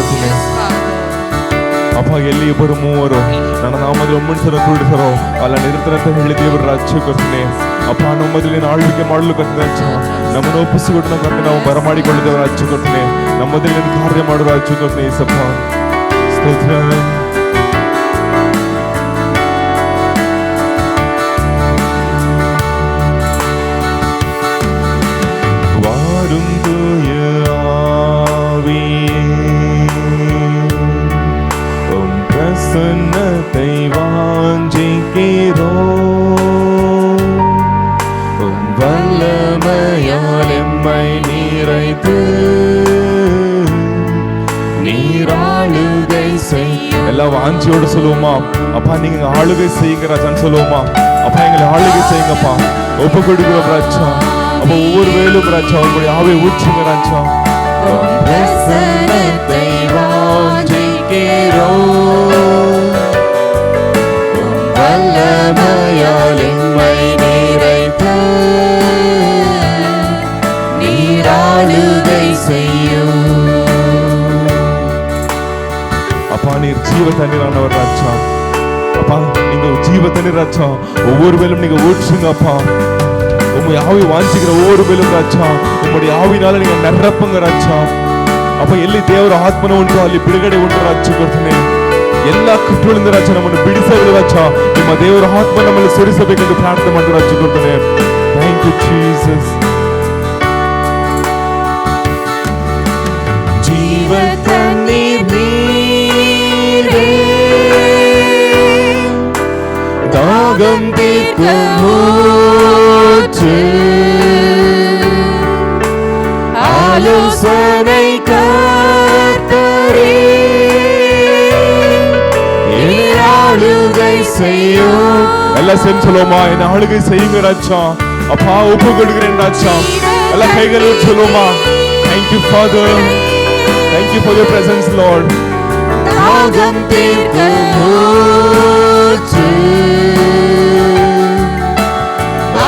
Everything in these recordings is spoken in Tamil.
ಮಾಡ್ತೀನಿ. ಅಪ್ಪ ಎಲ್ಲಿ ಇಬ್ಬರು ಮೂವರು ನನ್ನ ನಾಮದಲ್ಲಿ ಒಮ್ಮಡಿಸಲು ಕೂಡಿಸರೋ ಅಲ್ಲ ನಿರತರಂತ ಹೇಳಿ ದೇವರ ರಾಜ್ಯ ಕೊಡ್ತೀನಿ. ಅಪ್ಪ ನಮ್ಮಲ್ಲಿ ಆಳ್ವಿಕೆ ಮಾಡಲು ಕಟ್ಟಿದ ನಮ್ಮನ್ನು ಒಪ್ಪಿಸಿಕೊಟ್ಟು ಕಂಡು ನಾವು ಬರಮಾಡಿಕೊಳ್ಳಿದ್ದೇವೆ ರಾಜ್ಯ ಕೊಡ್ತೀನಿ. ನಮ್ಮದಲ್ಲಿ ಕಾರ್ಯ ಮಾಡುವ ರಾಜ್ಯ ಕೊಡ್ತೀನಿ. ಸಪ್ಪ ಸ್ತೋತ್ರ. பிரசன்னத்தை வாஞ்சிக்கிறோம். வல்லமையால் எம்மை நிறைத்து நீராளுகை செய்யும். எல்லாம் வாஞ்சியோடு சொல்லுவோமா? அப்பா நீங்க ஆளுகை செய்யுங்க ராஜான்னு சொல்லுவோமா? அப்பா எங்களை ஆளுகை செய்யுங்கப்பா. ஒப்பு கொடுக்கிறோம் ராஜா. அப்ப ஒவ்வொரு வேலும் ராஜா உங்களுடைய ஆவை ஊற்றுங்க ராஜா. பிரசன்னத்தை வாஞ்சிக்கிறோம். வல்லமையால் எம்மை நிறைத்து நீராளுகை செய்யும். அப்பா நீர் ஜீவ தண்ணீரானவர் ராஜா. அப்பா நீங்க ஜீவ தண்ணீர் ராஜா. ஒவ்வொரு வேலும் நீங்க ஊற்றுங்க அப்பா. உங்களுடைய ஆவி வாஞ்சிக்கிற ஒவ்வொரு வேலும் ராஜா உங்களுடைய ஆவினால நீங்க நிரப்புங்க ರಾಜಾ. ಅಪ್ಪ ಎಲ್ಲಿ ದೇವರ ಆತ್ಮನ ಉಂಟು ಅಲ್ಲಿ ಬಿಡುಗಡೆ ಉಂಟು ರಾಜ್ಯ ಕೊಡ್ತೀನಿ. ಎಲ್ಲ ಕಟ್ಟುಗಳಿಂದ ರಾಜ ನಮ್ಮನ್ನು ಬಿಡಿಸಲು ರಾಜ ನಿಮ್ಮ ದೇವರ ಆತ್ಮ ನಮ್ಮಲ್ಲಿ ಸುರಿಸಬೇಕೆಂದು ಪ್ರಾರ್ಥನೆ ಮಾಡಿ ರಾಜ್ಯ ಕೊಡ್ತೇನೆ. Thank you Jesus. ಜೀವ ತಣ್ಣೀರ್ ನೀರೇ தாகம் தீர்க்கும் ஊற்று. ஆலோசனை கர்த்தரே ஆளுகை செய்யும். எல்லாம் சேர்ந்து சொல்லுவோமா? என்ன ஆளுகை செய்யுங்க ராஜா. அப்பா ஒப்பு கொடுக்கிறேன் ராஜா. எல்லாம் கைகளை சொல்லுவோமா? Thank you Father. Thank you for your presence Lord. தாகம் தீர்க்கும் ஊற்று.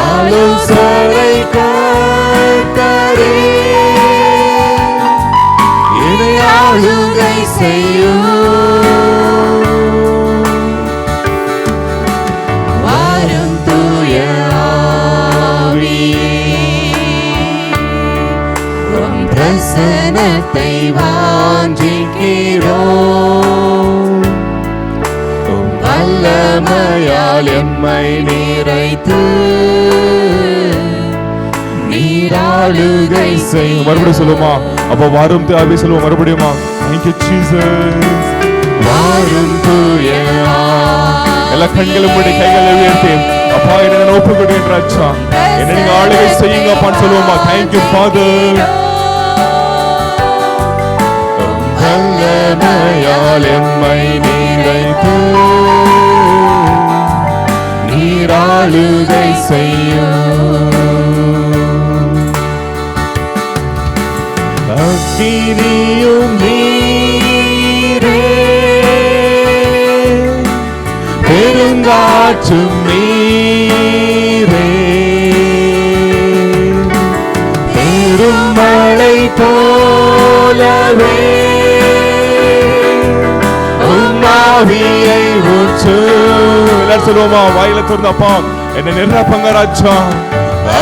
ஆலோசனை கர்த்தரே ஆளுகை செய்யும். வாரும் தூய ஆவியே உம் பிரசன்னத்தை வாஞ்சிக்கிறோம். உம் வல்லமையால் எம்மை நிறைத்து நீராளுகை செய்யும். மறுபடியும் சொல்லுமா? அப்ப வாரும் ஆவி சொல்லுவோம் மறுபடியுமா? Thank you Jesus. வாரும் தூய எல்லா கண்களும் மூடி கைகளை உயர்த்தி அப்பா என்ன ஒப்பு கொடுக்கிறேன் ராஜா. என்ன நீங்க ஆளுகை செய்யுங்க அப்பான்னு சொல்லுவோமா? Thank you Father. வல்லமையால் எம்மை நிறைத்து நீராளுகை செய்யும். அக்கினியும் நீரே பெருங்காற்றும் நீரே பெருமழை போலவே உம் ஆவியை ஊற்று. எல்லாரும் சொல்லுவோமா? வாயில திறந்து அப்பா என்ன நிரப்புங்க ராஜா.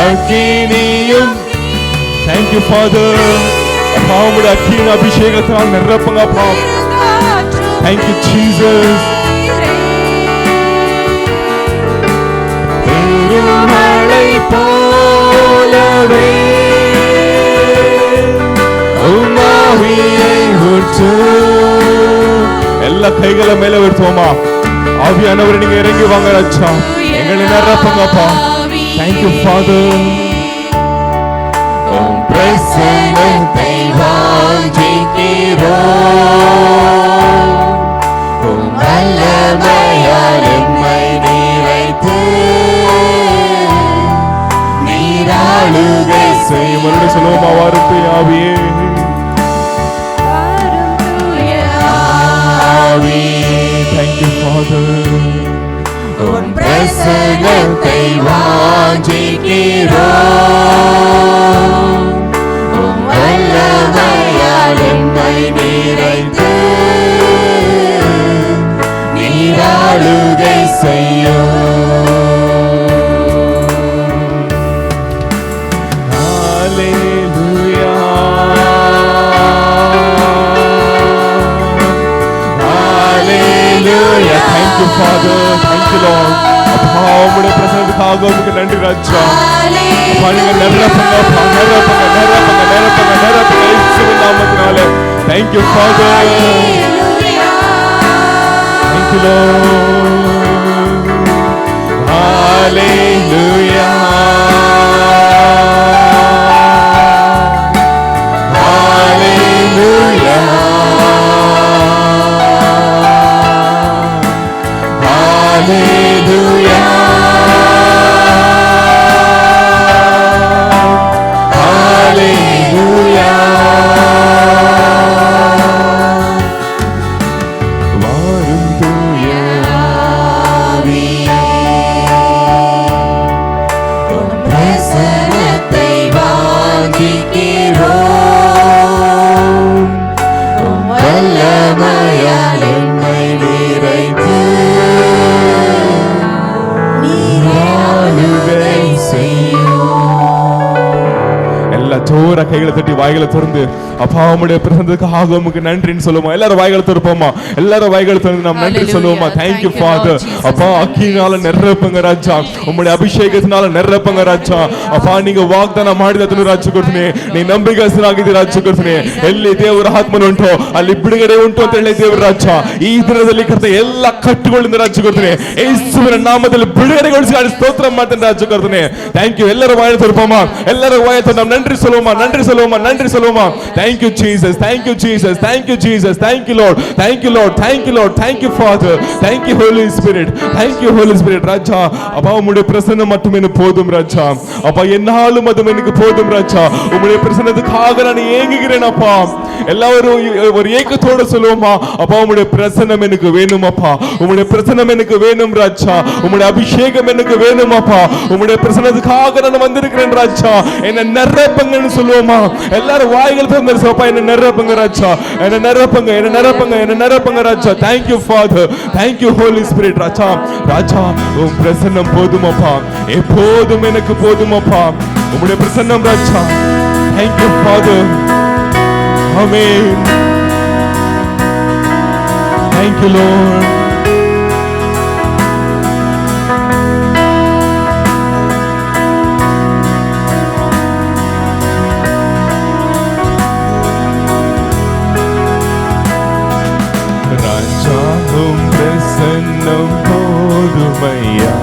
அக்கினியும். Thank you Father. அப்பா உங்களுடைய அக்கினி அபிஷேகத்தினால் நிரப்புங்க அப்பா. Thank you Jesus. பெருமழை போலவே உம் ஆவியை ஊற்று. எல்லா கைகளை மேல உயர்த்துவோமா? ஆவியானவரை நீங்க இறங்கி வாங்க ராஜா. எங்களை நிரப்புங்கப்பா. Thank you Father. உம் பிரசன்னத்தை வாஞ்சிக்கிறோம். உம் வல்லமையால் எம்மை நிறைத்து நீராளுகை செய்யும். மறுபடியும் சொல்லுவோமா? வாரும் தூய ஆவியே. Thank you Father. உன் பிரசன்னத்தை வாஞ்சிக்கிறோம். உம் வல்லமையால் எம்மை நிறைத்து உமக்கு நன்றி ராஜா. அப்பா நீங்க நிரப்புங்க அப்பா, நிரப்புங்க நிரப்புங்க நிரப்புங்க நிரப்புங்க இயேசுவின் நாமத்தினாலே. Thank you Father. Thank you Lord. Hallelujah. Hallelujah. Hallelujah. ஜோரா கைகளை தட்டி வாய்களை திறந்து அப்பா உம்முடைய பிரசன்னத்துக்காக உமக்கு நன்றின்னு சொல்லுவோமா. எல்லாரும் வாய்களை திறப்போமா, எல்லாரும் வாய்களை திறந்து நாம் நன்றி சொல்லுவோமா. Thank you father. அப்பா அக்கினால நிரப்புங்க ராஜா, உம்முடைய அபிஷேகத்தினால நிரப்புங்க ராஜா. அப்பா நீங்க ವಾಗ್ದಾನ ಮಾಡಿದ ರಾಜ ಕೊಡ್ತೀನಿ, ನೀ ನಂಬಿಗಸ್ತನಾಗಿದ್ದೀ ರಾಜ ಕೊಡ್ತೀನಿ. ಎಲ್ಲಿ ದೇವರ ಆತ್ಮನು ಉಂಟು ಅಲ್ಲಿ ಬಿಡುಗಡೆ ಉಂಟು ಅಂತ ಹೇಳಿ ದೇವರ ರಾಜ ಈ ದಿನದಲ್ಲಿ ಕರ್ತ ಎಲ್ಲ ಕಟ್ಟುಗಳಿಂದ ರಾಜ ಕೊಡ್ತೀನಿ. ಯೇಸುವಿನ ನಾಮದಲ್ಲಿ ಬಿಡುಗಡೆಗೊಳಿಸಿ ಸ್ತೋತ್ರ ಮಾಡ್ತೇನೆ ರಾಜ ಕೊಡ್ತೀನಿ. Thank you. ಎಲ್ಲರೂ ವಾಯ ತಿರುಪಮ್ಮ, ಎಲ್ಲರೂ ವಾಯ ನಾವು நன்றி சொல்லுவோமா, நன்றி சொல்லுவோமா, நன்றி சொல்லுவோமா. Thank you Jesus, thank you Jesus, thank you Jesus, thank you Lord, thank you Lord, thank you Lord, thank you Father, thank you Holy Spirit, thank you Holy Spirit. ராஜா அப்பா உம்முடைய பிரசன்னம் மட்டும் எனக்கு போதும் ராஜா. அப்பா என்னாலும் அது எனக்கு போதும் ராஜா. உம்முடைய பிரசன்னத்துக்காக நான் ஏங்குகிறேன் அப்பா. எல்லாரும் ஒரு ஏக்கத்தோட சொல்லுவோமா, அப்பா உம்முடைய பிரசன்னம் எனக்கு வேணும் அப்பா, உம்முடைய பிரசன்னம் எனக்கு வேணும் ராஜா, உம்முடைய அபிஷேகம் எனக்கு வேணும் அப்பா, உம்முடைய பிரசன்னத்துக்காக நான் வந்திருக்கிறேன் ராஜா. என்ன நிரப்புங்கன்னு சொல்லுவோமா. எல்லாரும் வாய்கள் திறந்து சொல்லுப்பா, என்ன நிரப்புங்க ராஜா, என்ன நிரப்புங்க, என்ன நிரப்புங்க, என்ன நிரப்புங்க ராஜா. Thank you Father, thank you Holy Spirit. Raja Raja உம் பிரசன்னம் போதும் அப்பா, எப்போதும் எனக்கு போதும் அப்பா, உம்முடைய பிரசன்னம் ராஜா. Thank you Father. Amen. Thank you Lord. பிரசன்னம் போதுமையா,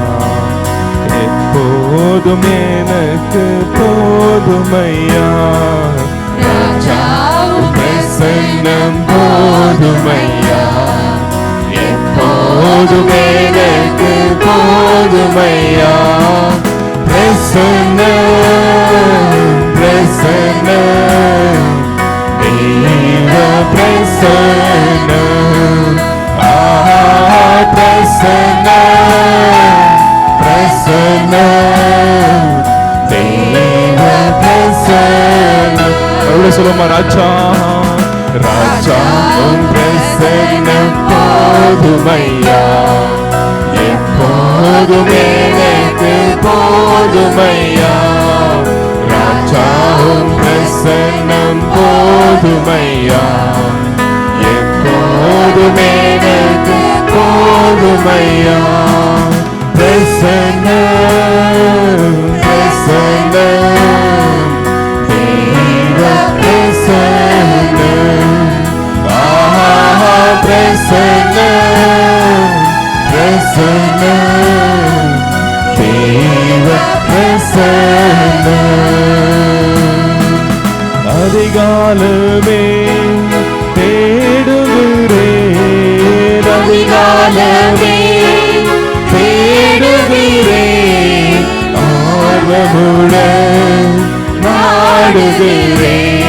எப்போதும் எனக்கு போதுமையா. பிரசன்னம் போதுமையா, எப்போதும் எனக்கு போதுமையா. பிரசன்னம் பிரசன்னம் தெய்வ பிரசன்னம், பிரசன்னம் பிரசன்னம் தெய்வ பிரசன்னம். எவ்வளவு சொல்லுமா ராஜா. ராஜா உம் பிரசன்னம் போதுமையா, எப்போதும் எனக்கு போதுமையா. ராஜா உம் பிரசன்னம் போதுமையா, எப்போதும் எனக்கு போதுமையா. பிரசன்னம் பிரசன்னம் தெய்வ பிரசன்னம், பிரசன்னம் பிரசன்னம் தெய்வ பிரசன்னம். அதிகாலமே தேடுகிறேன், அதிகாலமே தேடுகிறேன், ஆர்வமுடன் நாடுகிறேன்,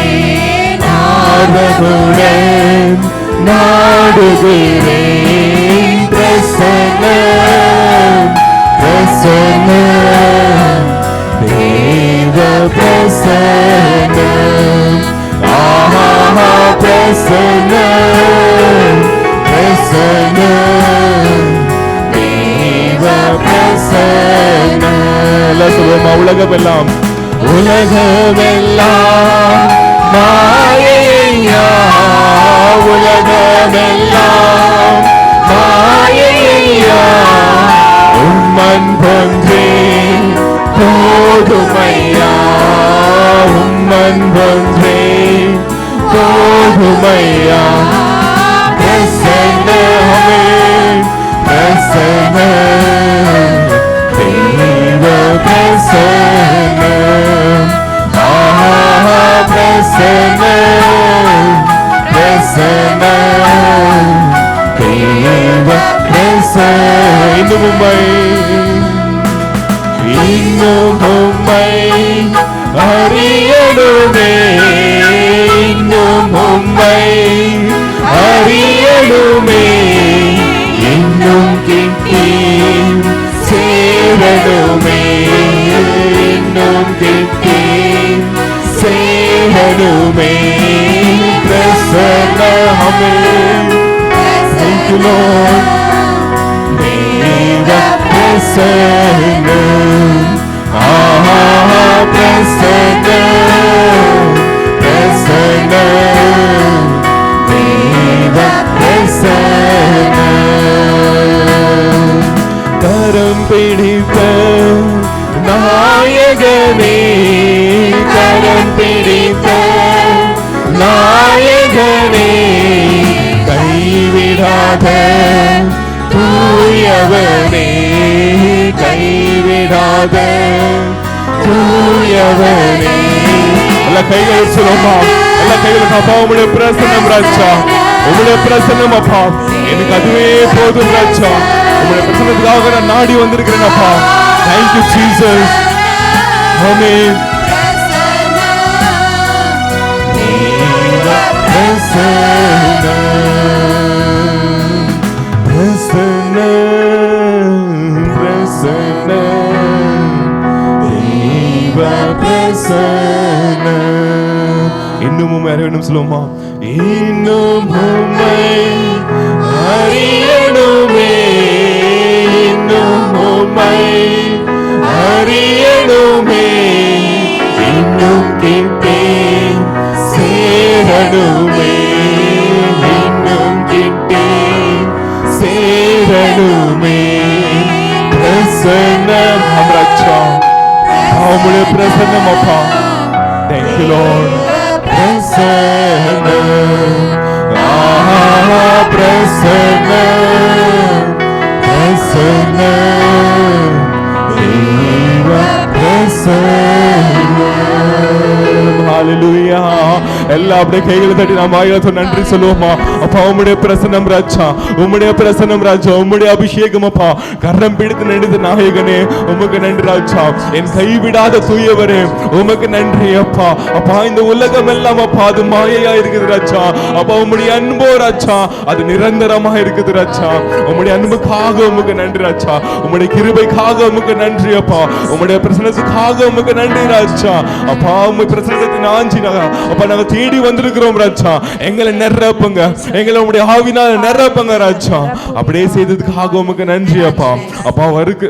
ஆர்வமுடன் நாடுகிறேன். பிரசன்னம் பிரசன்னம் தேவ பிரசன்னம், பிரசன்னம் பிரசன்னம் தேவ பிரசன்னம். எல்லாம் சொல்லுவோமா. உலகமெல்லாம் உலகமெல்லாம் மாயையா, உலகமெல்லாம் மாயையா, உம்மன் பொன்றே இன்னும் உம்மை அறியணுமே, இன்னும் உம்மை அறியணுமே, இன்னும் கிட்டி சேரணுமே, இன்னும் கிட்டி சேரணுமே. பிரசன்னமே, thank you Lord. தேவ பிரசன்னம், பிரசன்னம், பிரசன்னம், தேவ பிரசன்னம். கரம் பிடித்த நாயகனே, கரம் பிடித்த நாயகனே, கைவிடாத தூயவனே, கைவிடாத தூயவனே. எல்லா கைகள் சொல்லுமா, எல்லா கைகளும் அப்பா உங்களுடைய பிரசன்னம் ராஜா, உங்களுடைய பிரசன்னம் அப்பா, எனக்கு அதுவே போதும் ராஜா. உங்களுடைய பிரசன்னத்துக்காக நான் நாடி வந்திருக்கிறேன் அப்பா. Thank you Jesus. Amen. இன்னும் உம்மை அறியணும் சொல்லுமா, இன்னும் உம்மை அறியணுமே, இன்னும் உம்மை அறியணுமே, இன்னும் கிட்டே சேரணுமே, இன்னும் கிட்டே சேரணுமே. பிரசன்னம் அம்ராச்சா, உம்முடைய பிரசன்னம் அப்பா. Thank you Lord. பிரசன்னம், பிரசன்னம், பிரசன்னம், தேவ பிரசன்னம். ஹalleluya. எல்லா அப்படியே கைகளை தட்டி நாம் வாயில நன்றி சொல்லுவோமா. அப்பா உம்முடைய பிரசன்னம் ராஜா, உம்முடைய பிரசன்னம் ராஜா, உம்முடைய அபிஷேகம் அப்பா. கரம் பிடித்து நடித்த நாயகனே உமக்கு நன்றி ராஜா. என் கைவிடாத தூயவரே உமக்கு நன்றி அப்பா. அப்பா இந்த உலகம் எல்லாம் அப்பா அது மாயையா இருக்குது ராஜா. அப்பா உம்முடைய அன்போ ராஜா அது நிரந்தரமா இருக்குது ராஜா. உம்முடைய அன்புக்காக உமக்கு நன்றி ராஜா. உம்முடைய கிருபைக்காக உமக்கு நன்றி அப்பா. உம்முடைய பிரசன்னத்துக்காக உமக்கு நன்றி ராஜா. அப்பா உம்முடைய பிரசன்னத்தை நாஞ்சினாங்க அப்பா, நாங்க தேடி வந்திருக்கிறோம் ராஜா. எங்களை நிரப்புங்க, எங்களை உம்முடைய ஆவினால நிரப்புங்க ராஜா. அப்படியே செய்ததுக்காக உமக்கு நன்றி அப்பா. அப்பா வருக்கு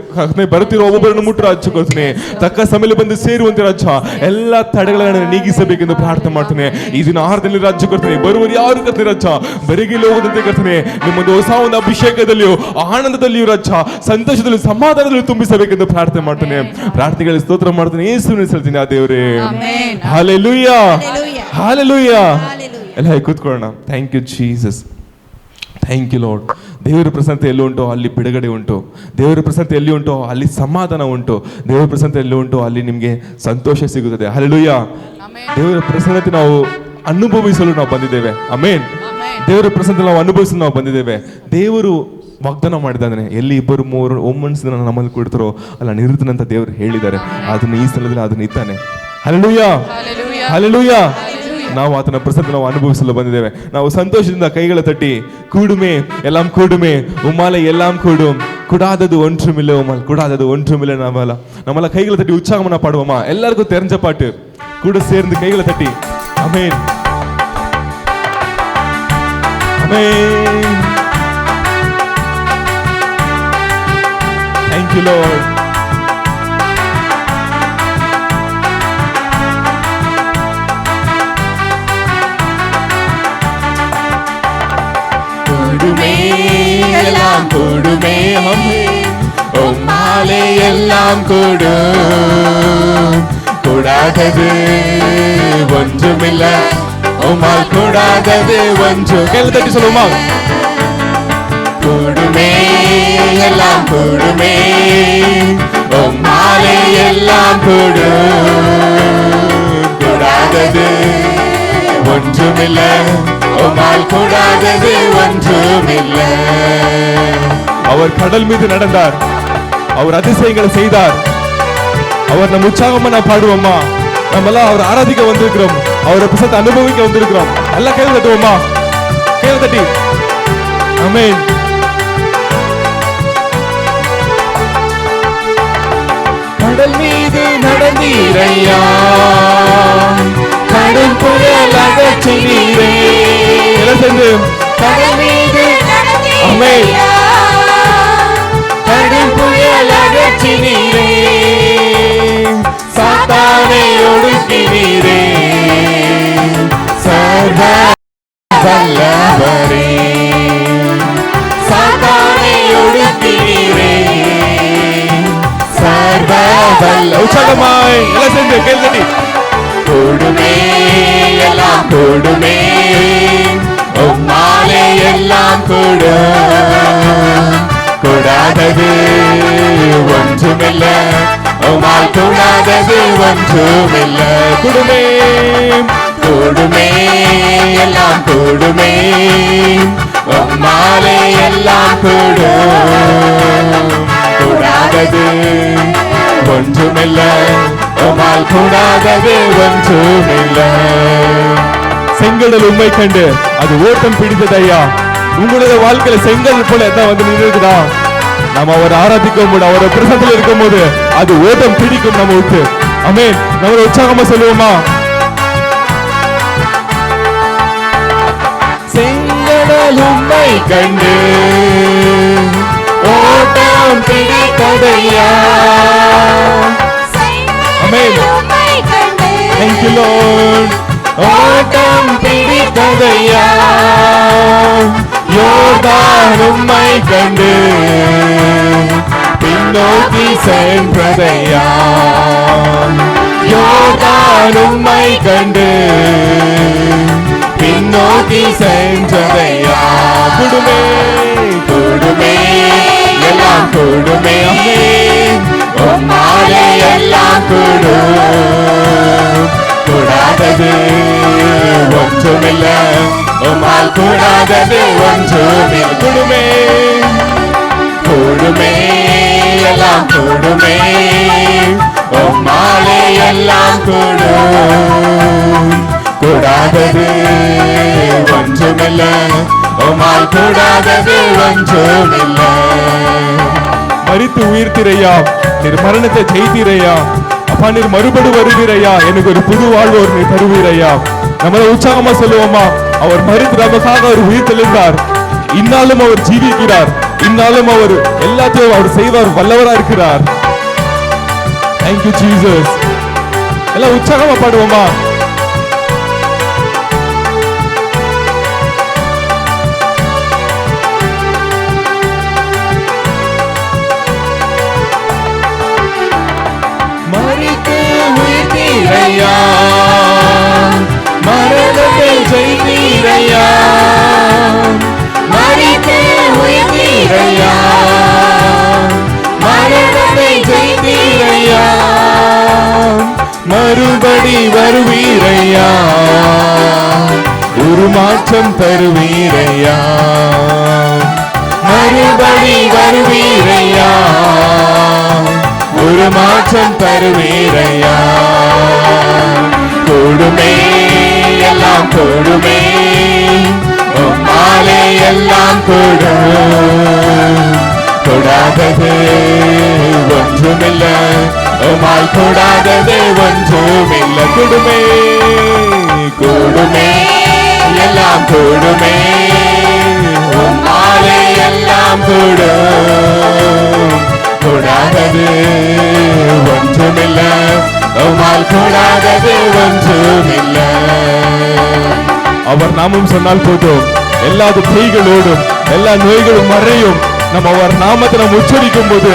ಬರ್ತಿರೋ ಒಬ್ಬೊಬ್ಬರನ್ನು ಮುಟ್ಟು ರಾಜ ಕೊಡ್ತೀನಿ. ತಕ್ಕ ಸಮಯದಲ್ಲಿ ಬಂದು ಸೇರುವಂತೆ ರಾಜ ಎಲ್ಲ ತಡೆಗಳನ್ನು ನೀಗಿಸಬೇಕೆಂದು ಪ್ರಾರ್ಥನೆ ಮಾಡ್ತೇನೆ. ಈ ದಿನ ಆಹಾರದಲ್ಲಿ ರಾಜ್ಯ ಕೊಡ್ತೀನಿ. ಬರುವರು ಯಾರು ಕರ್ತೀನಿ ರಾಜ, ಬರಿಗಿಲ್ಲ ಹೋಗದಂತೆ ಕರ್ತೀನಿ. ನಿಮ್ಮೊಂದು ಹೊಸ ಒಂದು ಅಭಿಷೇಕದಲ್ಲಿಯೂ ಆನಂದದಲ್ಲಿಯೂ ರಾಜ ಸಂತೋಷದಲ್ಲಿ ಸಮಾಧಾನದಲ್ಲಿ ತುಂಬಿಸಬೇಕೆಂದು ಪ್ರಾರ್ಥನೆ ಮಾಡ್ತೇನೆ. ಪ್ರಾರ್ಥನೆಗಳಿಗೆ ಸ್ತೋತ್ರ ಮಾಡ್ತೇನೆ. ಯೇಸುವಿನ ಹೆಸರಿನಲ್ಲಿ ಆ ದೇವರೇ, ಹಲ್ಲೆಲೂಯಾ, ಹಲ್ಲೆಲೂಯಾ. ಎಲ್ಲ ಕೂತ್ಕೊಳ್ಳೋಣ. Thank you Jesus, thank you Lord. ದೇವರ ಪ್ರಸನ್ನತೆ ಎಲ್ಲಿ ಉಂಟೋ ಅಲ್ಲಿ ಬಿಡುಗಡೆ ಉಂಟು. ದೇವರ ಪ್ರಸನ್ನತೆ ಎಲ್ಲಿ ಉಂಟೋ ಅಲ್ಲಿ ಸಮಾಧಾನ ಉಂಟು. ದೇವರ ಪ್ರಸನ್ನತೆ ಎಲ್ಲಿ ಉಂಟೋ ಅಲ್ಲಿ ನಿಮಗೆ ಸಂತೋಷ ಸಿಗುತ್ತದೆ. ಹಲ್ಲೆಲೂಯಾ. ದೇವರ ಪ್ರಸನ್ನತೆ ನಾವು ಅನುಭವಿಸಲು ನಾವು ಬಂದಿದ್ದೇವೆ. ಆಮೆನ್. ದೇವರ ಪ್ರಸನ್ನತೆ ನಾವು ಅನುಭವಿಸಲು ನಾವು ಬಂದಿದ್ದೇವೆ. ದೇವರು ವಾಗ್ದಾನ ಮಾಡಿದ್ದಾನೆ, ಎಲ್ಲಿ ಇಬ್ಬರು ಮೂವರು ಒಮ್ಮನಸ್ಸಿನ ನಮ್ಮಲ್ಲಿ ಕೊಡ್ತಾರೋ ಅಲ್ಲ ನಿರುತ್ತನಂತ ದೇವರು ಹೇಳಿದ್ದಾರೆ. ಅದನ್ನು ಈ ಸ್ಥಳದಲ್ಲಿ ಅದನ್ನು ಇದ್ದಾನೆ. Hallelujah, hallelujah. ನಾವು ಆತನ ಪ್ರಸನ್ನತೆ ನಾವು ಅನುಭವಿಸಲು ಬಂದಿದ್ದೇವೆ. ನಾವು ಸಂತೋಷದಿಂದ ಕೈಗಳ ತಟ್ಟಿ ಕೂಡುಮೆ எல்லாம் கூடுமே உம்மால எல்லாம் கூடும், கூடாதது ஒன்றுமில்லை உம்மால் கூடாதது ஒன்றுமில்லை. நம்மள கைகளை தட்டி உற்சாகமா பாடுவோமா? எல்லாருக்கும் தெரிஞ்ச பாட்டு கூட சேர்ந்து கைகளை தட்டி ஆமென், ஆமென். Thank you Lord. கூடுமே எல்லாம் கூடுமே, உம்மாலே எல்லாம் கூடும், கூடாதது ஒன்றுமில்லை உம்மால் கூடாதது ஒன்று. கையில தட்டி சொல்லுமா? கூடுமே எல்லாம் கூடுமே, உம்மாலே எல்லாம் கூடும், கூடாதது ஒன்றுமில்லை உம்மால் கூடாதது ஒன்றுமில்லை. அவர் அவர் கடல் மீது நடந்தார், அவர் அதிசயங்களை செய்தார். அவர் நம்ம உற்சாகமா நான் பாடுவோமா? நம்ம எல்லாம் அவர் ஆராதிக்க வந்திருக்கிறோம், அவரை பிரசத்தை அனுபவிக்க வந்திருக்கிறோம். எல்லாம் கேள்வி தட்டுவோமா? கேள்வி தட்டி ஆமென். கடல் மீது நடந்தீரையா, கடும் புயல் அகற்றினீரே. எல்லாம் சேர்ந்து கடல் மீது ஆமென். கடும் புயல் அகற்றினீரே, சாத்தானை ஒடுக்கினீரே, சர்வ வல்லவரே. சாத்தானை ஒடுக்கினீரே, சர்வ வல்ல. உற்சாகமாய் எல்லாம் சேர்ந்து கேள்வி. கூடுமே எல்லாம் கூடுமே, உம்மாலே எல்லாம் கூடும், கூடாதது ஒன்றுமில்ல, உம்மால் கூடாதது ஒன்றுமில்ல. கூடுமே கூடுமே எல்லாம் கூடுமே, உம்மாலே எல்லாம் கூடும், கூடாதது ஒன்றுமில்ல, உம்மால் கூடாதது ஒன்றுமில்ல. செங்கடல் உண்மை கண்டு அது ஓட்டம் பிடித்ததையா. உங்களுடைய வாழ்க்கையில செங்கல் போல என்ன வந்து நின்றுக்குதா? நம்ம அவரை ஆராதிக்கும் போது, அவரை பிரசத்துல இருக்கும் போது அது ஓட்டம் பிடிக்கும் நம்ம விட்டு. ஆமென். நம்ம உற்சாகமா சொல்லுவோமா? செங்கடல் உண்மை கண்டு ஓட்டம் பிடித்ததையா. ஆமென். Thank you Lord. ஓட்டம் பிடித்ததையா, யோர்தான் உம்மை கண்டு பின்னோக்கி சென்றதையா. யோர்தான் உம்மை கண்டு பின்னோக்கி சென்றதையா. கூடுமே கூடுமே எல்லாம் கூடுமே, உம்மாலே எல்லாம் கூடும், கூடாதது ஒன்றுமில்ல, உம்மால் கூடாதது ஒன்றுமில்ல. கூடுமே கூடுமே எல்லாம் கூடுமே, உம்மாலே எல்லாம் கூடும், கூடாதது ஒன்றுமில்ல, உம்மால் கூடாதது ஒன்றுமில்ல. மரித்து உயிர்த்திரையா, நீர் மரணத்தை ஜெயித்தீரையா. அப்பா நீர் மறுபடி வருவீரையா, எனக்கு ஒரு புது வாழ்வு ஒரு நீர் தருவீரையா. நம்மள உற்சாகமா சொல்லுவோமா? அவர் மரித்து நமக்காக அவர் உயிர் தெளிந்தார், இன்னாலும் அவர் ஜீவிக்கிறார், இன்னாலும் அவர் எல்லாத்தையும் அவர் செய்வார், வல்லவரா இருக்கிறார். Thank you Jesus. எல்லாம் உற்சாகமா பாடுவோமா? மரித்து உயிர்த்தீரையா, மரணத்தை ஜெயித்தீரையா. மரித்து உயிர்த்தீரையா, மரணத்தை ஜெயித்தீரையா. மறுபடி வருவீரையா, உருமாற்றம் தருவீரையா. மறுபடி வருவீரையா, ஒரு மாற்றம் தருவீரையா. கூடுமே எல்லாம் கூடுமே, உம்மாலே எல்லாம் கூடும், கூடாதது ஒன்றுமில்ல, உம்மால் கூடாதது ஒன்றுமில்ல. கூடுமே கூடுமே எல்லாம் கூடுமே, உம்மாலே எல்லாம் கூடும், கூடாதது ஒன்றுமில்ல, உம்மால் கூடாதது ஒன்றுமில்ல. அவர் நாமம் சொன்னால் போதும், எல்லா பேய்களோடும் எல்லா நோய்களும் மறையும். நம்ம அவர் நாமத்தை நம்ம உச்சரிக்கும் போது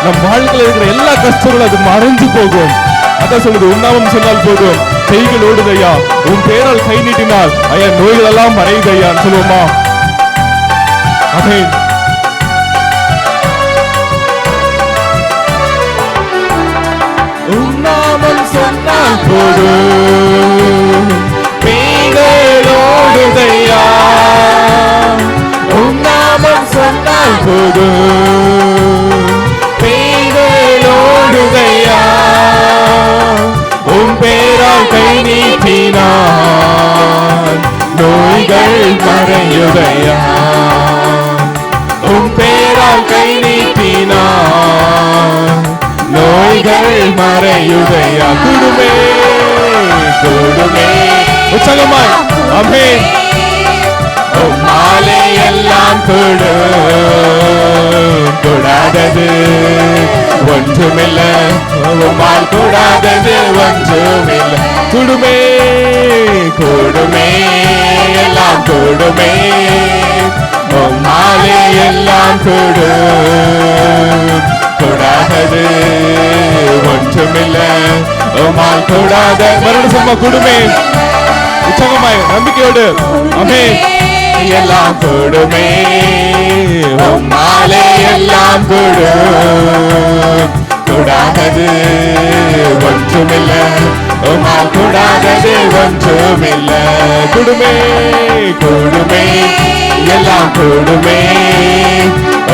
நம் வாழ்க்கையில் இருக்கிற எல்லா கஷ்டங்களும் அது மறைஞ்சு போகும். அதான் சொல்லுது, உன் நாமம் சொன்னால் போதும், பேய்கள் ஓடுதையா, உன் பேரால் கை நீட்டினால் ஐயா நோய்கள் எல்லாம் மறையுதையான்னு சொல்லுவோமா? ஆமென். உன்னாமம் சொன்னால் போதும், பேய்கள் ஓடுதையா. உன்னாமம் சொன்னால் போதும், மறையுதையா உம் பேரால் கை நீட்டினார் நோய்கள் மறையுதையா கூடுமே கூடுமே உற்சாகமாய் ஆமென் உம்மாலே எல்லாம் கூடாதது ஒன்றுமில்ல உம்மால் கூடாதது ஒன்றுமில்ல கூடுமே கூடுமே எல்லாம் கூடுமே உம்மாலே எல்லாம் கூடாதது ஒன்றுமில்ல உம்மால் கூடாத மறுபடியும் சும்மா கூடுமே உற்சாகமாய் நம்பிக்கையோடு ஆமென் எல்லாம் கூடுமே உம்மாலே எல்லாம் கூடாதது ஒன்றுமில்ல உம்மால் கூடாதது ஒன்றுமில்ல கூடுமே கூடுமே எல்லாம் கூடுமே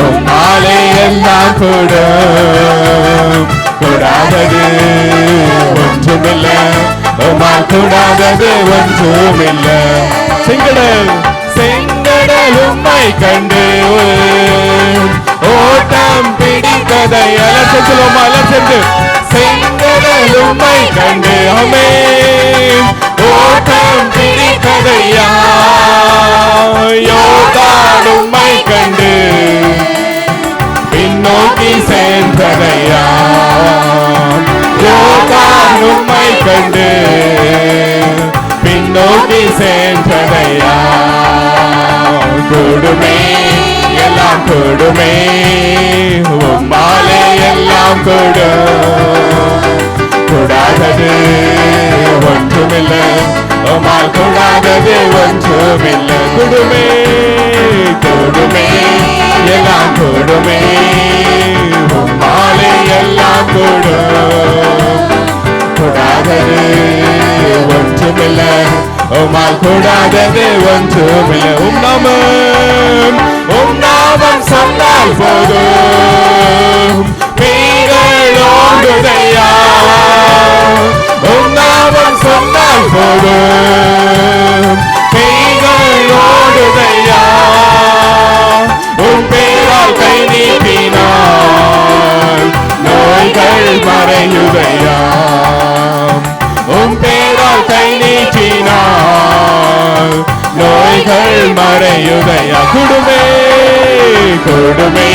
உம்மாலே எல்லாம் கூடாதது ஒன்றுமில்ல உம்மால் கூடாதது ஒன்றுமில்ல செங்கடல் செங்கடல் உம்மை கண்டு ஓட்டம் பிடித்ததை அலசலுமா அலசந்து செங்கடல் உம்மை கண்டு ஆமென் ஓட்டம் பிடித்ததையா யோர்தான் உம்மை கண்டு பின்னோக்கி சென்றதையா யோர்தான் உம்மை கண்டு பின்னோக்கி சென்றதையா கூடுமே எல்லாம் கூடுமே உம்மாலே எல்லாம் கூடாதது ஒன்றுமில்ல உம்மால் கூடாதது ஒன்றுமில்ல கூடுமே கூடுமே எல்லாம் கூடுமே உம்மாலே எல்லாம் கூடாதது ஒன்றுமில்ல உம்மால் கூடாதது ஒன்றுமில்ல உம் நாமம் சொன்னால் போதும் பேய்கள் ஓடுதையா உம் நாமம் சொன்னால் போதும் பேய்கள் ஓடுதையா உம் பேரால் கை நீட்டினார் நோய்கள் மறையுதையா உம் பேரால் கை நீட்டினார் நோய்கள் மறையுதையா கூடுமே கூடுமே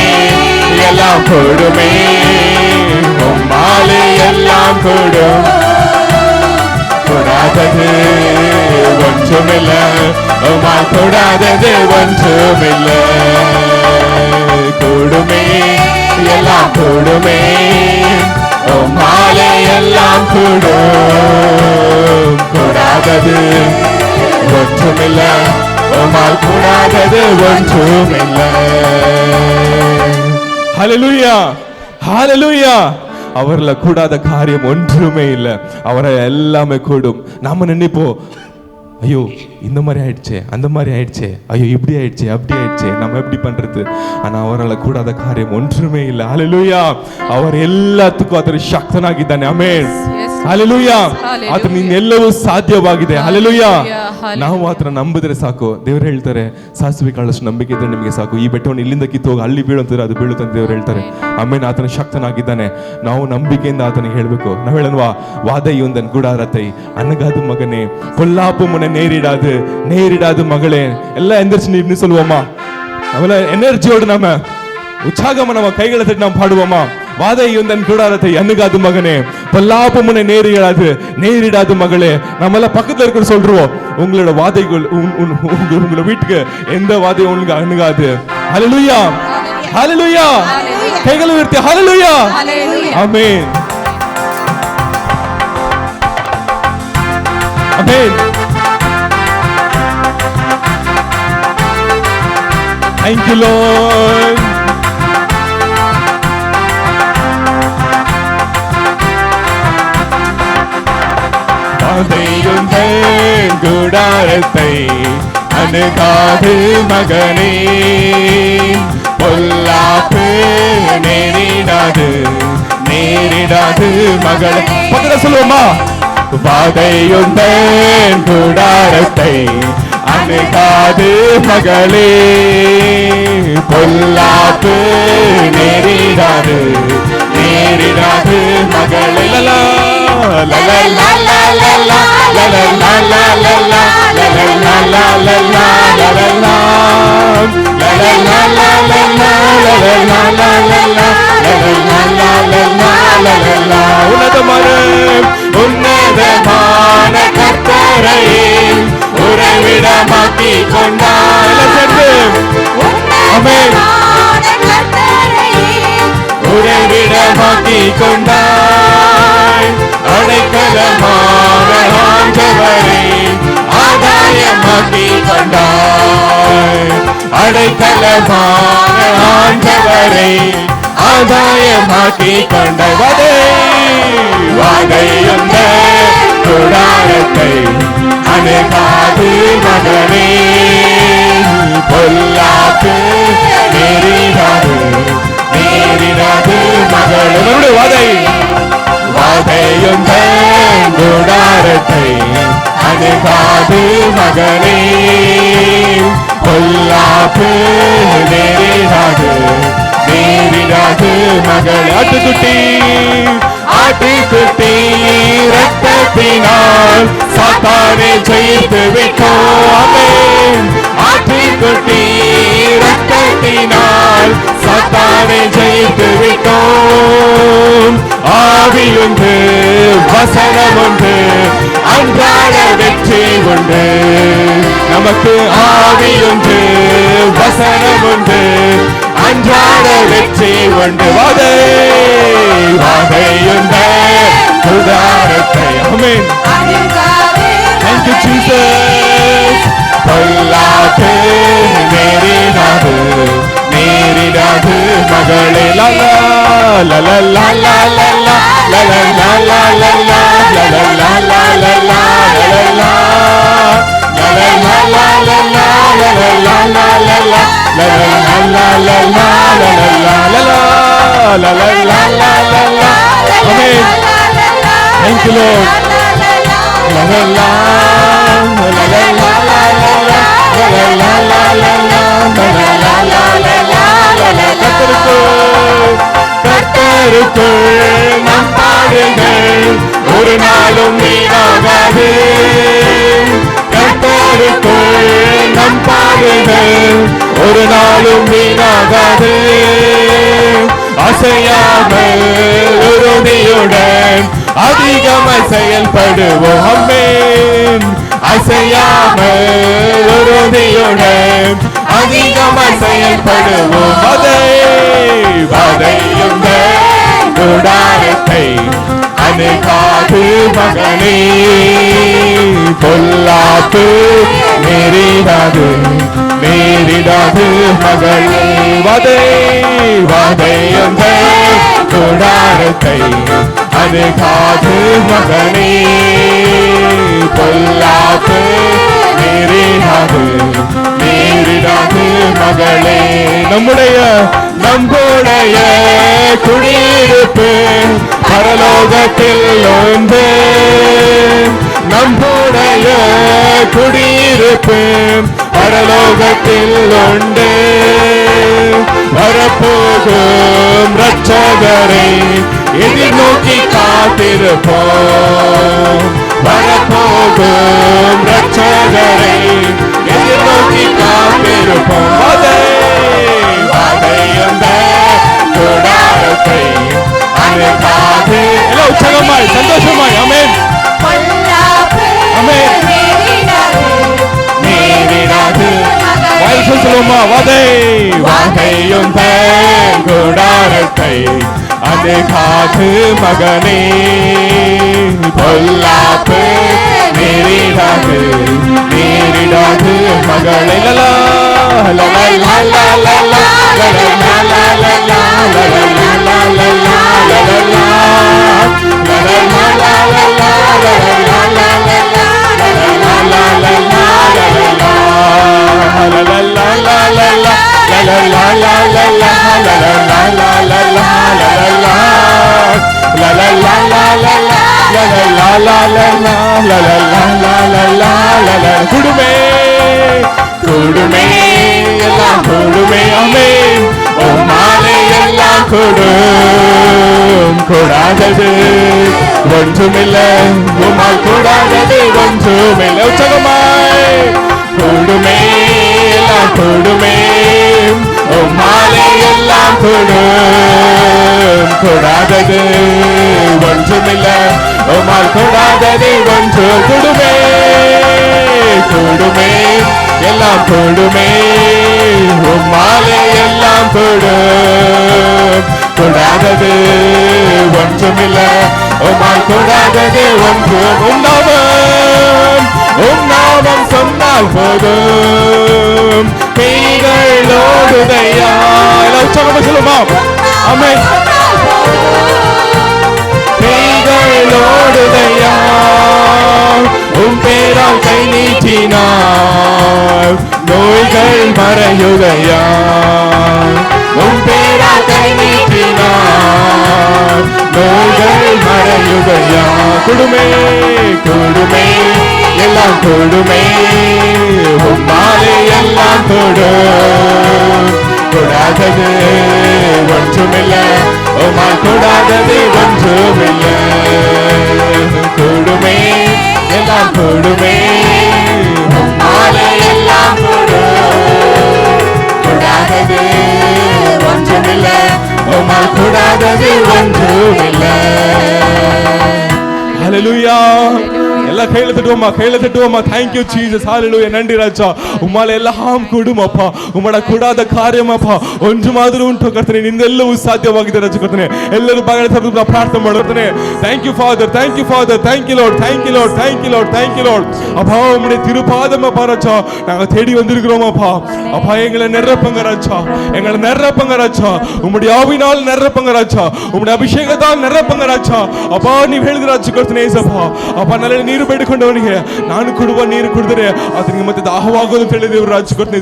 எல்லாம் கூடுமே உம்மாலே எல்லாம் கூடாதது ஒன்றுமில்ல உம்மால் கூடாதது ஒன்றுமில்ல கூடுமே எல்லாம் கூடுமே உம்மாலே எல்லாம் கூடாதது ஒன்றுமில்ல உம்மால் கூடாதது ஒன்றுமில்ல ஹல்லேலூயா ஹல்லேலூயா அவர்ல கூடாத காரியம் ஒன்றுமே இல்லை அவரை எல்லாமே கூடும் நாம நினைப்போம் ஐயோ இந்த மாதிரி ஆயிடுச்சே அந்த மாதிரி ஆயிடுச்சே ஐயோ இப்படி ஆயிடுச்சே அப்படி ஆயிடுச்சே நம்ம எப்படி பண்றது ஆனா அவரால் கூடாத காரியம் ஒன்றுமே இல்லை ஹல்லேலூயா அவர் ಎಲ್ಲದಕ್ಕೂ ಆತನ ಶಕ್ತನಾಗಿದ್ದಾನೆ ಆಮೆನ್ ಹಲ್ಲೆಲೂಯಾ ಆತನಿಂದ ಎಲ್ಲವೂ ಸಾಧ್ಯವಾಗಿದೆ ಹಲ್ಲೆಲೂಯಾ ನಾವು ಆತನ ನಂಬಿದ್ರೆ ಸಾಕು ದೇವರು ಹೇಳ್ತಾರೆ ಸಾಸಿವೆ ಕಾಳಷ್ಟು ನಂಬಿಕೆ ಇದ್ರೆ ನಿಮಗೆ ಸಾಕು ಈ ಬೆಟ್ಟವನ್ನು ಇಲ್ಲಿಂದ ಕಿತ್ತೋಗಿ ಅಲ್ಲಿ ಬೀಳುವಂತಾರೆ ಅದು ಬೀಳುತ್ತಂತ ದೇವರು ಹೇಳ್ತಾರೆ ಆಮೇಲೆ ಆತನ ಶಕ್ತನಾಗಿದ್ದಾನೆ ನಾವು ನಂಬಿಕೆಯಿಂದ ಆತನಿಗೆ ಹೇಳ್ಬೇಕು ನಾವು ಹೇಳನ್ವಾ ವಾದ ಇವಂದನ್ ಗುಡಾರತೈ ಅನಗಾದು ಮಗನೇ பொல்லாப்பு முனை நேரிடாது மகளே எல்லாம் எந்திரிச்சு நின்னு சொல்லுவோமா அவள எனர்ஜியோடு நாம உற்சாகமா நம்ம கைகளை தட்டி நாம் பாடுவோமா வாதை இவந்தன் கூடாரத்தை அணுகாது மகனே பொல்லாப்பு முனை நேரிடாது மகளே நம்மள பக்கத்துல இருக்கிற சொல்றோம் உங்களோட வாதைகள் உங்களோட வீட்டுக்கு எந்த வாதையும் உங்களுக்கு அணுகாது ஹல்லேலூயா ஹல்லேலூயா கைகளை உயர்த்தி ஹல்லேலூயா ஆமென் ஆமென் Thank you, Lord. வாதையுந்தன் கூடாரத்தை அணுகாது மகனே பொல்லாப்பு நேரிடாது மகளே பக்கத்துல சொல்லுவோமா வாதையுந்தன் கூடாரத்தை அணுகாது மகளே, பொல்லாப்பு நேரிடாது நேரிடாது மகளே. லலா லலா லலா லலா லலா லலா லலா லலா லலா லலா லலா லலா லலா லலா. உன்னதமான கர்த்தரையே உறைவிடமாக்கி கொண்டார். உறைவிடமாக்கி கொண்டாய், அடைக்கலமான ஆண்டவரை ஆதாயமாக்கி கொண்டாய். அடைக்கலமான ஆண்டவரை ஆதாயமாக்கி கொண்டாய். வாதையுந்த கூடாரத்தை அணுகாது மகனே, பொல்லாப்பு நேரிடாது நேரிடாது மகளே. வாதையுந்த கூடாரத்தை அணுகாது மகனே, பொல்லாப்பு நேரிடாது நேரிடாது மகளே. ஆட்டுக்குட்டி ஆட்டுக்குட்டி ரத்தத்தினால் சாத்தானை ஜெயித்து விட்டோம். ஆட்டுக்குட்டி ரத்தத்தினால் சாத்தானை ஜெயித்து விட்டோம். ஆவியுண்டு வசனம் உண்டு, அன்றாட வெற்றி உண்டு. நமக்கு ஆவியுண்டு வசனம் உண்டு, அன்றாட வெற்றி உண்டு. வாதையுண்ட கூடாரத்தை ஆமென். Thank you Jesus. பொல்லாப்பு நேரிடாது நேரிடாது மகளே. லலா லலா லலா லலா லலா லலா லலா லலா லலா லலா லலா லலா லலா லலா லலா Amen. Thank you Lord. கர்த்தருக்குள் நம் பாடுகள் ஒரு நாளும் வீணாகாது. கர்த்தருக்குள் நம் பாடுகள் ஒரு நாளும் வீணாகாது. அசையாமல் உறுதியுடன் அதிகமாய் செயல்படுவோம். ஆமென். அசையாமல் உறுதியுடன் அதிகமாய் செயல்படுவோம். வாதையுண்ட கூடாரத்தை அணுகாது மகனே, பொல்லாப்பு நேரிடாது நேரிடாது மகளே. வாதையுண்ட கூடாரத்தை அணுகாது மகனே, பொல்லாப்பு நேரிடாது நேரிடாது மகளே. நம்முடைய குடியிருப்பு பரலோகத்தில் உண்டு. நம்முடைய குடியிருப்பு பரலோகத்தில் உண்டு. வரப்போகும் இரட்சகரை எதிர்நோக்கி காத்திருப்போம். வரப்போகும் இரட்சகரை எதிர்நோக்கி காத்திருப்போம். வாதையுண்ட கூடாரத்தை அணுகாது. எல்லாம் உற்சாகமாய் சந்தோஷமாய் ஆமென் ஆமென். நேரிடாது வாயில் சொல்லுமா. வாதையுண்ட கூடாரத்தை அணுகாது மகனே, பொல்லாப்பு நேரிடாது நேரிடாது மகளே. லலா லலா லலா லலா லலா லலா லலா லலா லலா லலா லலா குடுமே கூடுமே எல்லாம் கூடுமே ஆமென் உம்மாலே எல்லாம் கூடும் கூடாதது ஒன்றுமில்லை உம்மால் கூடாதது ஒன்றுமில்லை உற்சாகமாய் கூடுமே எல்லாம் கூடுமே உம்மாலே எல்லாம் கூடும் கூடாதது ஒன்றுமில்லை உம்மால் கூடாதது ஒன்று கூடுமே கூடுமே எல்லாம் கூடுமே உம்மாலே எல்லாம் கூடும் கூடாதது ஒன்றுமில்லை உம்மால் கூடாதது ஒன்று உன்னாமம் சொன்னால் போதும் கைகளோடுதையா உற்சாகமா சொல்லுமா ஆமென் கைகளோடுதையா உன் பேரால் கை நீட்டினார் நோய்கள் மறையுதையா உன் பேரால் கை நீட்டினார் நோய்கள் மறையுதையா கொடுமே கொடுமே எல்லாம் கொடுமே உம்மாலே எல்லாம் கொடும் கூடாதது ஒன்றுமில்லை உம்மால் கூடாதது ஒன்றுமில்லை கொடுமே எல்லாம் கொடுமே உம்மாலே எல்லாம் கொடும் கூடாதது ஒன்றுமில்லை உம்மால் கூடாதது ஒன்றுமில்லை ஹல்லேலூயா எல்லாம் கையில தட்டுவோமா thank you Jesus hallelujah நன்றி ராஜா உம்மால எல்லாம் கூடுமப்பா உம்மட கூடாத காரியமப்பா ஒன்று ಮಾತ್ರ ಉಂಟು ಕರ್ತನೆ ನಿನ್ನೆಲ್ಲವೂ ಸಾಧ್ಯವಾಗಿದೆ ರಾಜ ಕರ್ತನೆ ಎಲ್ಲರೂ ಬಾಗಿಲ ತೆರೆದು ಪ್ರಾರ್ಥನೆ ಮಾಡುತ್ತೇನೆ thank you father thank you lord thank you lord அப்பா உம்முடைய திருப்பாதம் அப்பா ராஜா நாங்க தேடி வந்திருக்கிறோம் அப்பா எங்களை நிரப்புங்க ராஜா உம்முடைய ஆவியினால் நிரப்புங்க ராஜா உம்முடைய அபிஷேகத்தால் நிரப்புங்க ராஜா அப்பா நீ ಹೇಳಿದ ರಾಜ ಕರ್ತನೆ அப்பா நல்ல ನೀರು ಬೇಡಿಕೊಂಡವನಿಗೆ ನಾನು ಕೊಡುವ ನೀರು ಕುಡಿದರೆ ಅದನಿಗೆ ಮತ್ತೆ ದಾಹವಾಗೋದು ಅಂತ ಹೇಳಿದೆವು ರಾಜ ಕರ್ತನೆ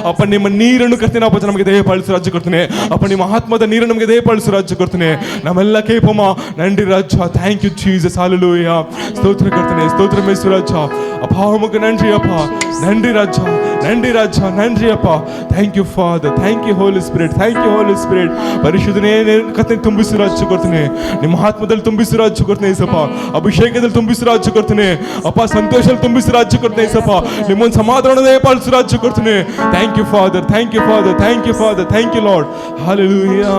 ಅಪ್ಪ ನಿಮ್ಮ ನೀರನ್ನು ಕರ್ತನೆ ಅಪ್ಪ ನಮಗೆ ದಯಪಾಲಿಸು ರಾಜ ಕರ್ತನೆ ಅಪ್ಪ ನಿಮ್ಮ ಆತ್ಮದ ನೀರನ್ನು ನಮಗೆ ದಯಪಾಲಿಸು ರಾಜ ಕರ್ತನೆ ನಮ್ಮೆಲ್ಲ ಕೇಪಮ್ಮ ನಂಡಿ ರಾಜ ಥ್ಯಾಂಕ್ ಯು ಜೀಸಸ್ ಹಲ್ಲೆಲೂಯಾ ಸ್ತೋತ್ರ ಕರ್ತನೆ ಸ್ತೋತ್ರ ಮೇಸು ರಾಜ ಅಪ್ಪ ಉಮಗೆ ನಂಡಿ ಅಪ್ಪ ನಂಡಿ ರಾಜ ನಂಡಿ ಅಪ್ಪ thank you father thank you Holy Spirit ಪರಿಶುದ್ಧನೇ ಕರ್ತನೆ ತುಂಬಿಸು ರಾಜ ಕರ್ತನೆ ನಿಮ್ಮ ಆತ್ಮದಲ್ಲಿ ತುಂಬಿಸು ರಾಜ ಕರ್ತನೆ ಅಭಿಷೇಕದಲ್ಲಿ ತುಂಬಿಸು ರಾಜ ಕರ್ತನೆ ಅಪ್ಪ ಸಂತೋಷದಲ್ಲಿ ತುಂಬಿಸು ರಾಜ ಕರ್ತನೆ ನಿಮ್ಮೊಂದು ಸಮಾಧಾನವೇ ಪಾಲಿಸು ರಾಜ ಕರ್ತನೆ thank you father thank you lord hallelujah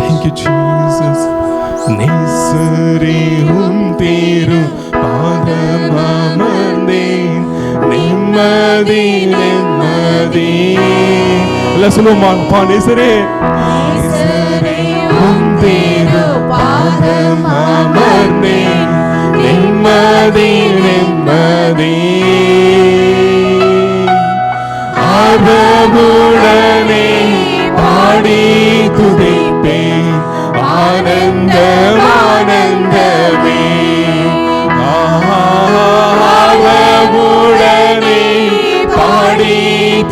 thank you Jesus நேசரே உம் திரு பாதமர்ந்தேன் நிம்மதி எல்லாம் சொல்லுவோமா அப்பா நேசரே உம் திரு பாதமர்ந்தேன் நிம்மதி ஆர்வமுடனே பாடி துதிப்பேன் ஆனந்தமே ஆர்வமுடனே பாடி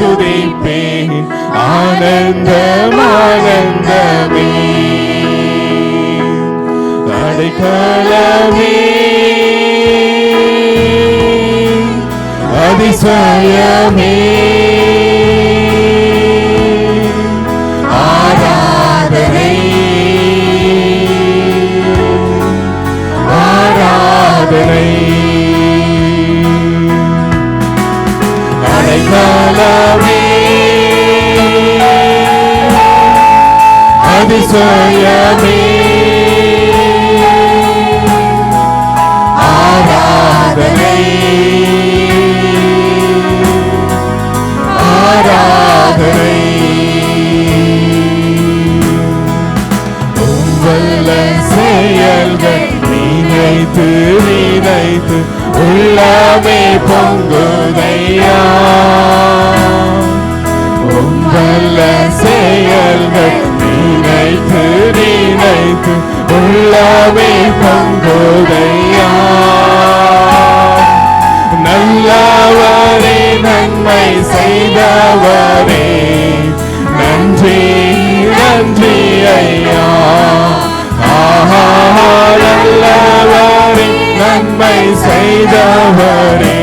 துதிப்பேன் ஆனந்தமே அடைக்கலமே அதிசயமே ஆராதனை அடைக்கலமே அதிசயமே ஆராதனை உங்கள் செயல்கள் நினைத்து உள்ளமே பொங்குதையா உங்கள் செயல்கள் நினைத்து உள்ளமே பொங்குதையா நல்லவரே நன்மை செய்தவரே நன்றி ஐயா நல்லவரே நன்மை செய்தவரே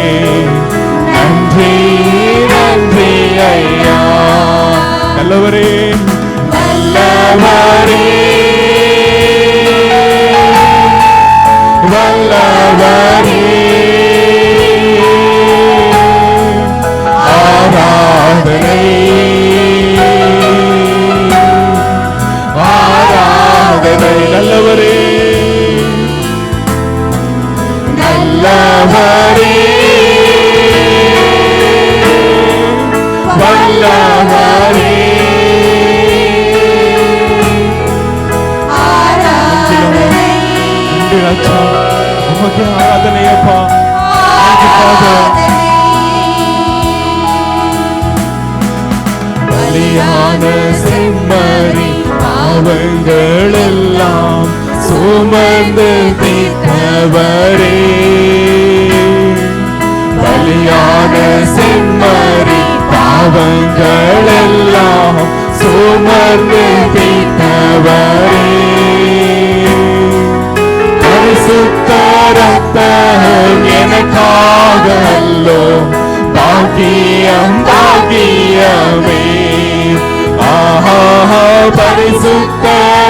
வல்லவரே நன்றி ராஜா, உமக்கு ஆராதனை அப்பா. Thank you, Father. பலியான செம்மறி பாவங்கள் எல்லாம் சுமந்து தீர்த்தவரே, பலியான செம்மறி பாவங்கள் எல்லாம் சுமந்து தீர்த்தவரே, பரிசுத்த ரத்தம் எனக்காக அல்லோ, பாக்கியம் பாக்கியமே. ஆஹா, பரிசுத்த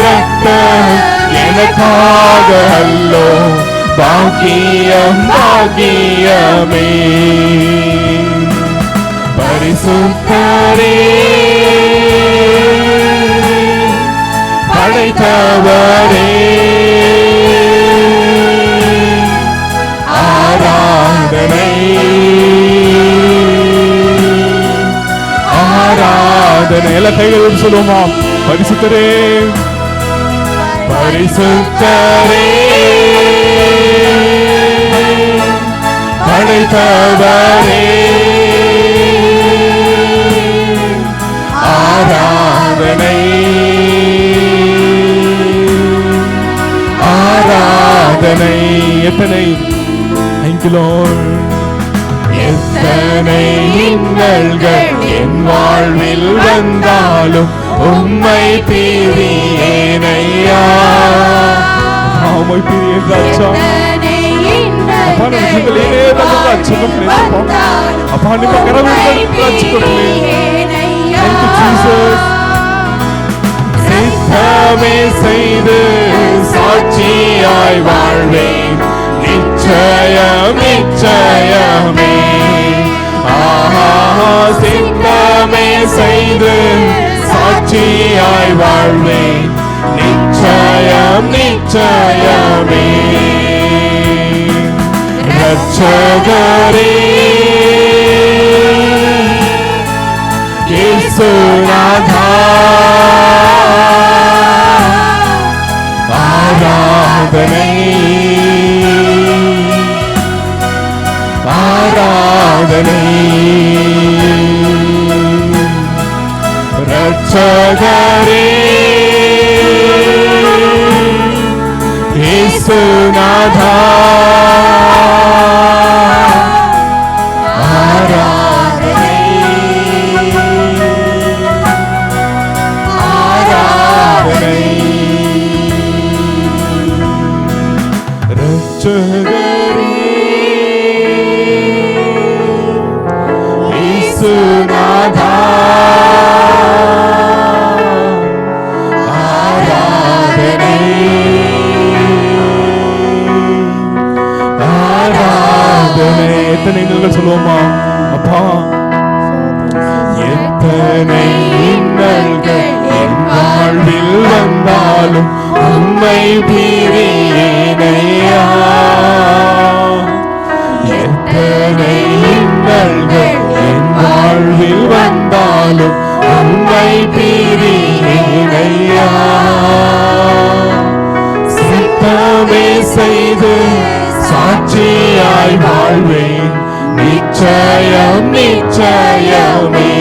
ரத்தம் எனக்காக அல்லோ, பாக்கியம் பாக்கியமே. பரிசுத்தரே படைத்தவரே, ஆராதனை ஆராதனை. எல்லா கைகளும் சொல்லுவோமா? பரிசுத்தரே பரிசுத்தரே படைத்தவரே, ஆராதனை ஆராதனை. எத்தனை Thank you, Lord. எத்தனை இன்னல்கள் என் வாழ்வில் வந்தாலும் உம்மை பிரியேனையா, உம்மை பிரியேன் ராஜா. அப்பா ನನ್ನ ಜೀವದಲ್ಲಿ ಏನೇ ಬಂದರೂ ರಕ್ಷಕನೇ அப்பா ನಿಮ್ಮ ಕರವಿನಲ್ಲಿ ರಕ್ಷಕನೇ. Thank you, Jesus. சித்தமே செய்து சாட்சியாய் வாழ்வேன், நிச்சயம் நிச்சயமே. ஆஹா, சித்தமே செய்து சாட்சியாய் வாழ்வேன், நிச்சயம் நிச்சயமே. ரட்சகரே இயேசுநாதா, ஆராதனை ஆராதனை. ரட்சகரே இயேசுநாதா, ஆராதனை ஆராதனை. ரட்சகரே இயேசுநாதா, ஆராதனை ஆராதனை. எத்தனை இன்னல்கள் சொல்லுவோமா? அப்பா எத்தனை இன்னல்கள் என் வாழ்வில் வந்தாலும் உம்மை பிரியேனையா, எத்தனை இன்னல்கள் என் வாழ்வில் வந்தாலும் உம்மை பிரியேனையா. சித்தமே செய்து சாட்சியாய் வாழ்வேன், நிச்சயம் நிச்சயமே.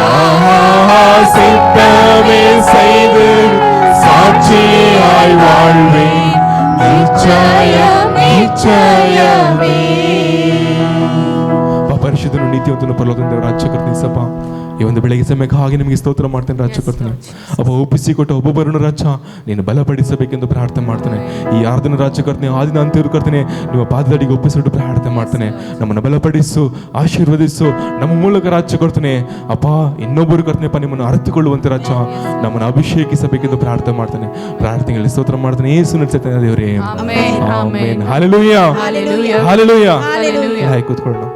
ஆஹா, சித்தமே செய்து சாட்சியாய் வாழ்வேன், நிச்சயம் நிச்சயமே. ಪರಿಶುದ್ಧನು ನೀತಿವಂತನು ಪರಲೋಕದ ದೇವರ ರಾಜ್ಯಕರ್ತನೆ ಸಪ್ಪ, ಈ ಒಂದು ಬೆಳಗ್ಗೆ ಸಮಯಕ್ಕಾಗಿ ನಿಮಗೆ ಸ್ತೋತ್ರ ಮಾಡ್ತೇನೆ ರಾಜ್ಯಕರ್ತನೆ. ಅಪ್ಪ ಒಪ್ಪಿಸಿಕೊಟ್ಟ ಒಬ್ಬೊಬ್ಬರನ್ನು ರಾಜ್ಯ ನೀನು ಬಲಪಡಿಸಬೇಕೆಂದು ಪ್ರಾರ್ಥನೆ ಮಾಡ್ತೇನೆ. ಈ ಆರ್ಧನ ರಾಜ್ಯಕರ್ತನೆ ಆದಿನ ಅಂತ್ಯರು ಕರ್ತನೆ ನಿಮ್ಮ ಪಾದದಡಿಗೆ ಒಪ್ಪಿಸಿಟ್ಟು ಪ್ರಾರ್ಥನೆ ಮಾಡ್ತೇನೆ. ನಮ್ಮನ್ನು ಬಲಪಡಿಸು, ಆಶೀರ್ವದಿಸು, ನಮ್ಮ ಮೂಲಕ ರಾಜ್ಯಕರ್ತನೆ ಅಪ್ಪ ಇನ್ನೊಬ್ಬರು ಕರ್ತನೆಪ್ಪ ನಿಮ್ಮನ್ನು ಅರಿತುಕೊಳ್ಳುವಂತೆ ರಾಜ್ಯ ನಮ್ಮನ್ನು ಅಭಿಷೇಕಿಸಬೇಕೆಂದು ಪ್ರಾರ್ಥನೆ ಮಾಡ್ತೇನೆ. ಪ್ರಾರ್ಥನೆಗಳಲ್ಲಿ ಸ್ತೋತ್ರ ಮಾಡ್ತೇನೆ ಯೇಸು ನಡೆಸುತ್ತೇನೆ ದೇವರೇ. ಆಮೆನ್. Hallelujah hallelujah. ಕೂತ್ಕೊಳ್ಳೋಣ.